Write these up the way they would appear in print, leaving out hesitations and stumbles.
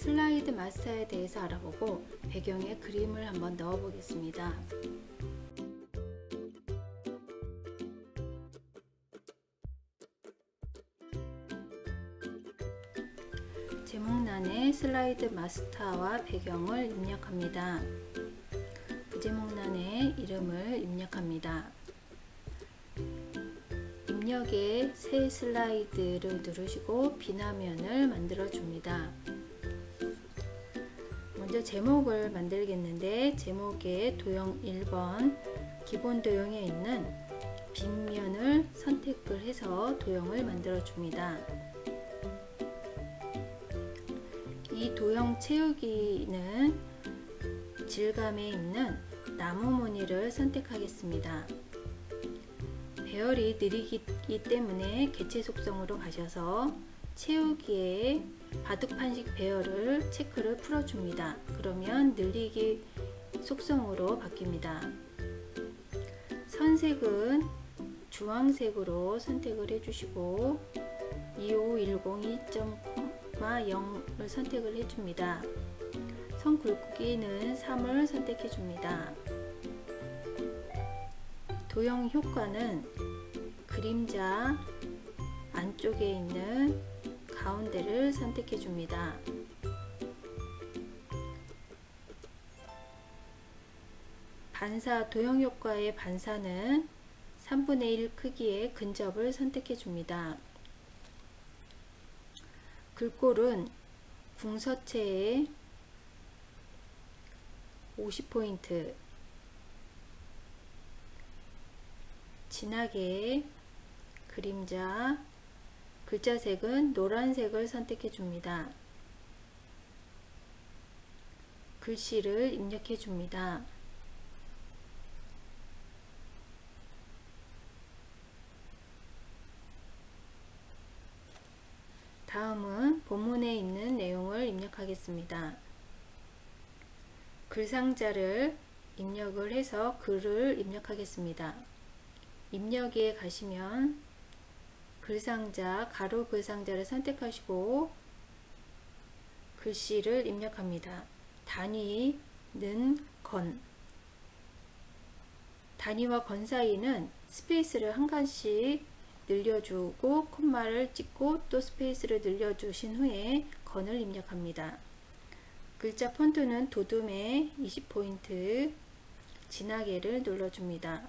슬라이드 마스터에 대해서 알아보고 배경에 그림을 한번 넣어 보겠습니다. 제목란에 슬라이드 마스터와 배경을 입력합니다. 부제목란에 이름을 입력합니다. 입력에 새 슬라이드를 누르시고 빈화면을 만들어 줍니다. 먼저 제목을 만들겠는데 제목에 도형 1번 기본 도형에 있는 빈면을 선택을 해서 도형을 만들어 줍니다. 이 도형 채우기는 질감에 있는 나무 무늬를 선택하겠습니다. 배열이 느리기 때문에 개체 속성으로 가셔서 채우기에 바둑판식 배열을 체크를 풀어줍니다. 그러면 늘리기 속성으로 바뀝니다. 선색은 주황색으로 선택을 해주시고 2510 2.0을 선택을 해줍니다. 선 굵기는 3을 선택해 줍니다. 도형 효과는 그림자 안쪽에 있는 가운데를 선택해 줍니다. 반사 도형 효과의 반사는 3분의 1 크기의 근접을 선택해 줍니다. 글꼴은 궁서체에 50포인트, 진하게 그림자, 글자색은 노란색을 선택해 줍니다. 글씨를 입력해 줍니다. 다음은 본문에 있는 내용을 입력하겠습니다. 글상자를 입력을 해서 글을 입력하겠습니다. 입력에 가시면 글상자, 가로 글상자를 선택하시고 글씨를 입력합니다. 단위는 건, 단위와 건 사이는 스페이스를 한 칸씩 늘려주고 콤마를 찍고 또 스페이스를 늘려주신 후에 건을 입력합니다. 글자 폰트는 도둠에 20포인트, 진하게를 눌러줍니다.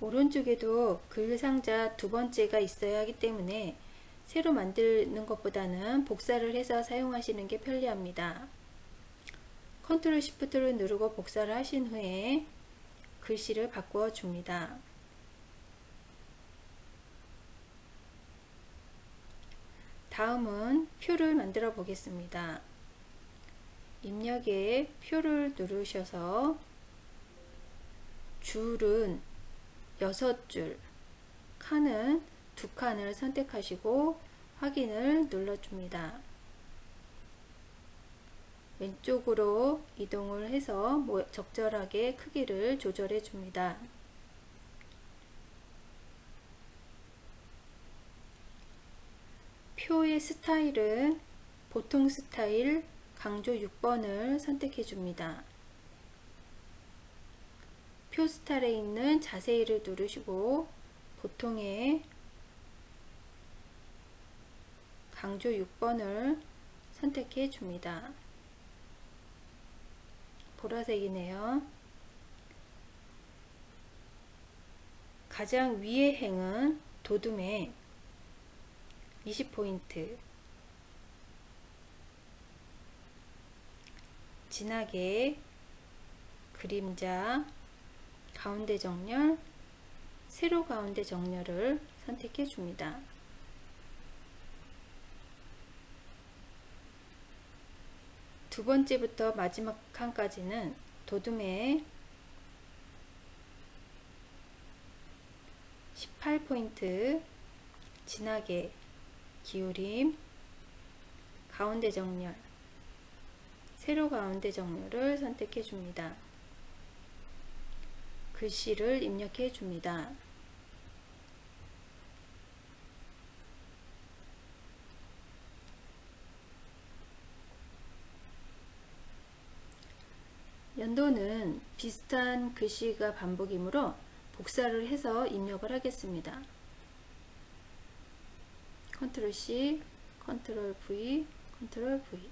오른쪽에도 글상자 두 번째가 있어야 하기 때문에 새로 만드는 것보다는 복사를 해서 사용하시는 게 편리합니다. 컨트롤 시프트를 누르고 복사를 하신 후에 글씨를 바꾸어 줍니다. 다음은 표를 만들어 보겠습니다. 입력에 표를 누르셔서 줄은 6줄, 칸은 2칸을 선택하시고 확인을 눌러줍니다. 왼쪽으로 이동을 해서 적절하게 크기를 조절해 줍니다. 표의 스타일은 보통 스타일 강조 6번을 선택해 줍니다. 표 스타일에 있는 자세히를 누르시고 보통의 강조 6번을 선택해 줍니다. 보라색이네요. 가장 위의 행은 도둠에 20포인트, 진하게 그림자, 가운데 정렬, 세로 가운데 정렬을 선택해 줍니다. 두 번째부터 마지막 칸까지는 도둠에 18포인트, 진하게 기울임, 가운데 정렬, 세로 가운데 정렬을 선택해 줍니다. 글씨를 입력해 줍니다. 진도는 비슷한 글씨가 반복이므로 복사를 해서 입력을 하겠습니다. 컨트롤 C, 컨트롤 V, 컨트롤 V.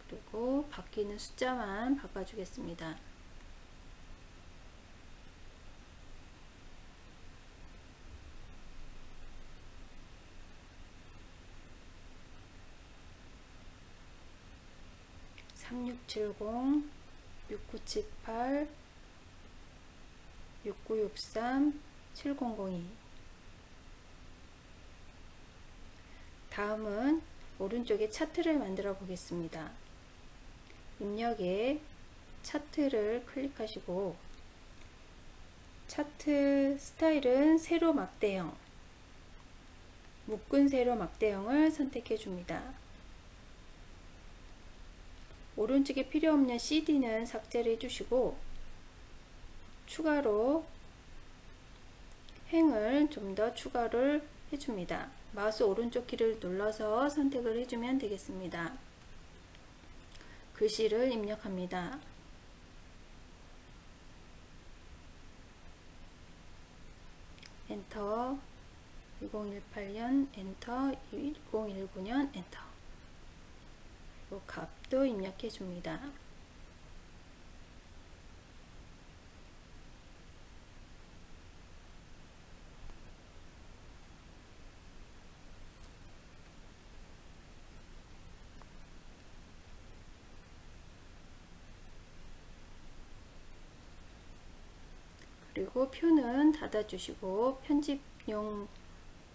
그리고 바뀌는 숫자만 바꿔주겠습니다. (3670) (6978) (6963) (7002) 다음은 오른쪽에 차트를 만들어 보겠습니다. 입력에 차트를 클릭하시고 차트 스타일은 세로 막대형, 묶은 세로 막대형을 선택해 줍니다. 오른쪽에 필요없는 CD는 삭제를 해주시고 추가로 행을 좀 더 추가를 해줍니다. 마우스 오른쪽 키를 눌러서 선택을 해주면 되겠습니다. 글씨를 입력합니다. 엔터. 2018년 엔터. 2019년 엔터. 그리고 값도 입력해 줍니다. 그리고 표는 닫아주시고 편집용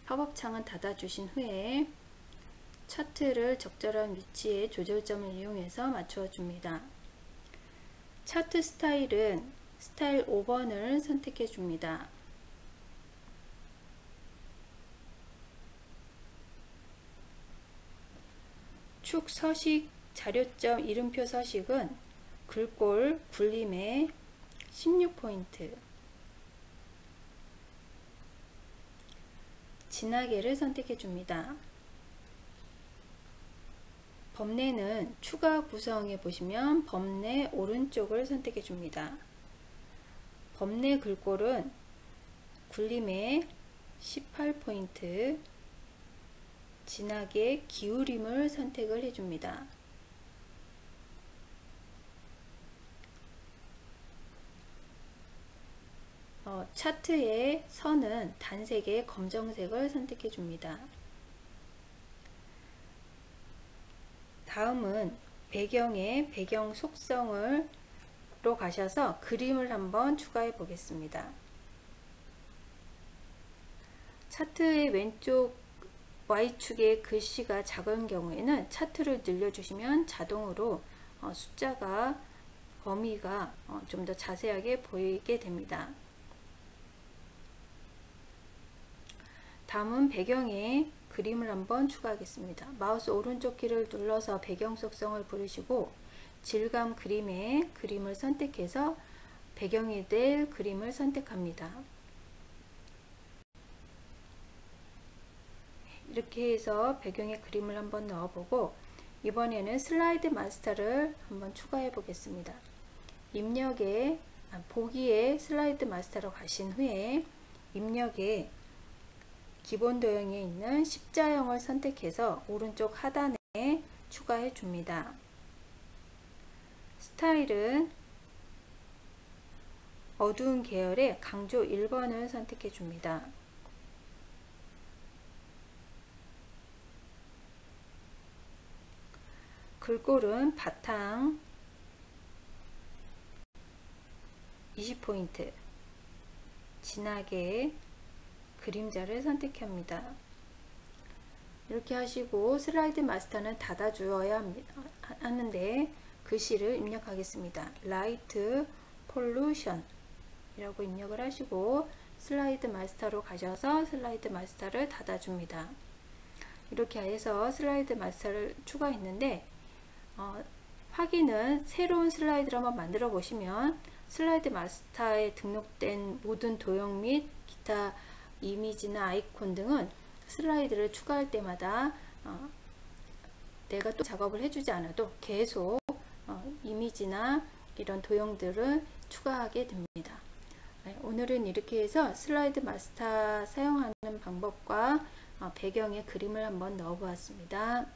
팝업창은 닫아주신 후에 차트를 적절한 위치에 조절점을 이용해서 맞추어 줍니다. 차트 스타일은 스타일 5번을 선택해 줍니다. 축 서식 자료점 이름표 서식은 글꼴 굴림의 16포인트, 진하게를 선택해 줍니다. 범례는 추가 구성에 보시면 범례 오른쪽을 선택해 줍니다. 범례 글꼴은 굴림의 18포인트, 진하게 기울임을 선택을 해 줍니다. 차트의 선은 단색의 검정색을 선택해 줍니다. 다음은 배경의 배경 속성으로 가셔서 그림을 한번 추가해 보겠습니다. 차트의 왼쪽 Y축의 글씨가 작은 경우에는 차트를 늘려주시면 자동으로 숫자가 범위가 좀 더 자세하게 보이게 됩니다. 다음은 배경에 그림을 한번 추가하겠습니다. 마우스 오른쪽 키를 눌러서 배경 속성을 부르시고 질감 그림에 그림을 선택해서 배경이 될 그림을 선택합니다. 이렇게 해서 배경에 그림을 한번 넣어보고 이번에는 슬라이드 마스터를 한번 추가해 보겠습니다. 입력에 보기에 슬라이드 마스터로 가신 후에 입력에 기본 도형에 있는 십자형을 선택해서 오른쪽 하단에 추가해 줍니다. 스타일은 어두운 계열의 강조 1번을 선택해 줍니다. 글꼴은 바탕 20포인트, 진하게 그림자를 선택합니다. 이렇게 하시고 슬라이드 마스터는 닫아 주어야 하는데 글씨를 입력하겠습니다. 라이트 폴루션 이라고 입력을 하시고 슬라이드 마스터로 가셔서 슬라이드 마스터를 닫아 줍니다. 이렇게 해서 슬라이드 마스터를 추가했는데 확인은 새로운 슬라이드를 한번 만들어 보시면 슬라이드 마스터에 등록된 모든 도형 및 기타 이미지나 아이콘 등은 슬라이드를 추가할 때마다 내가 또 작업을 해주지 않아도 계속 이미지나 이런 도형들을 추가하게 됩니다. 오늘은 이렇게 해서 슬라이드 마스터 사용하는 방법과 배경에 그림을 한번 넣어 보았습니다.